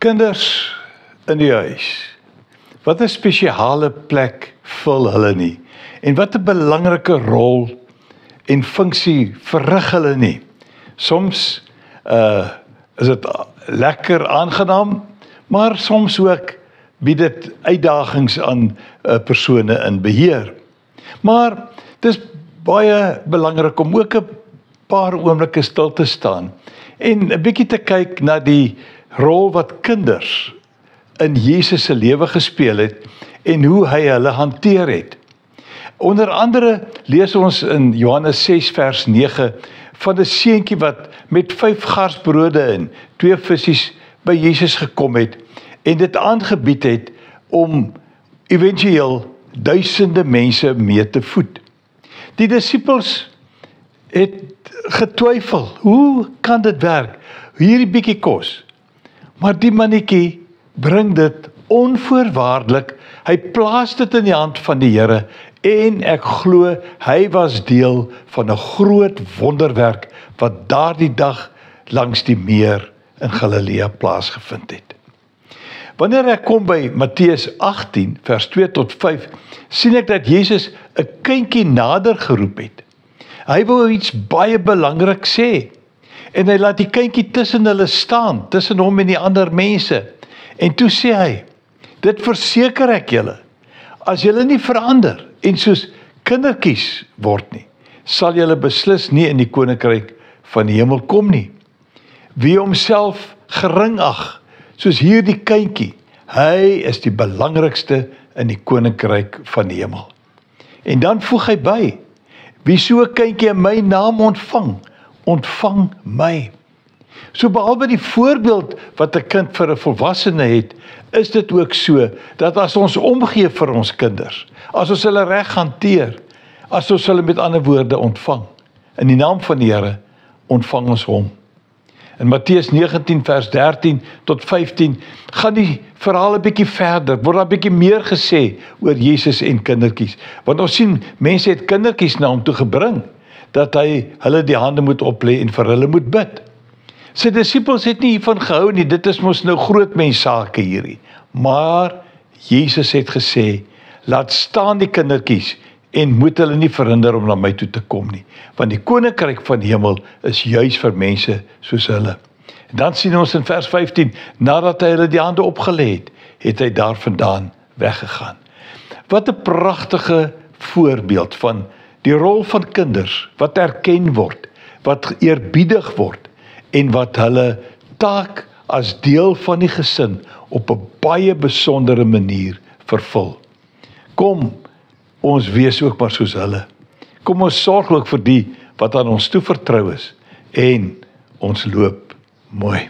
Kinders in die huis, wat 'n spesiale plek vul hulle nie, en wat 'n belangrike rol en funksie verrig hulle nie. Soms is dit lekker aangenaam, maar soms ook bied dit uitdagings aan persone in beheer. Maar dis baie belangrik om ook 'n paar oomblikke stil te staan en 'n bietjie te kyk na die rol wat kinders in Jesus se lewe gespeel het en hoe hy hulle hanteer het. Onder andere lees ons in Johannes 6 vers 9 van 'n seentjie wat met 5 garsbrode en 2 visse by Jesus gekom het en dit aangebied het om éventueel duisende mense mee te voed. Die disippels het getwyfel, hoe kan dit werk? Hierdie bietjie kos. Maar die mannetjie bring dit onvoorwaardelik. Hy plaas dit in die hand van die Here en ek glo hy was deel van 'n groot wonderwerk wat daardie dag langs die meer in Galilea plaasgevind het. Wanneer ek kom by Matteus 18 vers 2 tot 5, sien ek dat Jesus 'n kindjie nader geroep het. Hy wou iets baie belangrik sê en hy laat die kindjie tussen hulle staan, tussen hom en die ander mense. En toe sê hy, dit verseker ek julle, as julle nie verander en soos kindertjies word nie, sal julle beslis nie in die koninkryk van die hemel kom nie. Wie homself gering ag, soos hierdie kindjie, hy is die belangrikste in die koninkryk van die hemel. En dan voeg hy by, wie so 'n kindjie in my naam ontvang, ontvang my. So behalwe die voorbeeld wat 'n kind vir 'n volwassene het, is dit ook so, dat as ons omgee vir ons kinders, as ons hulle reg hanteer, as ons hulle met ander woorde ontvang, in die naam van die Here, ontvang ons hom. In Matteus 19 vers 13 tot 15 gaan die verhaal 'n bietjie verder, word daar 'n bietjie meer gesê oor Jesus en kindertjies. Want ons sien, mense het kindertjies na hom toe gebring, dat hy hulle die hande moet oplê en vir hulle moet bid. Sy disippels het nie hiervan gehou nie, dit is mos nou groot mens sake hierdie. Maar Jesus het gesê, laat staan die kindertjies en moet hulle nie verhinder om na my toe te kom nie. Want die koninkryk van die hemel is juis vir mense soos hulle. En dan sien ons in vers 15, nadat hy hulle die hande opgelê het, het hy daar vandaan weggegaan. Wat 'n pragtige voorbeeld van die rol van kinders, wat erken word, wat eerbiedig word, en wat hulle taak as deel van die gesin op 'n baie besondere manier vervul. Kom, ons wees ook maar soos hulle. Kom ons sorg ook vir die wat aan ons toevertrou is en ons loop mooi.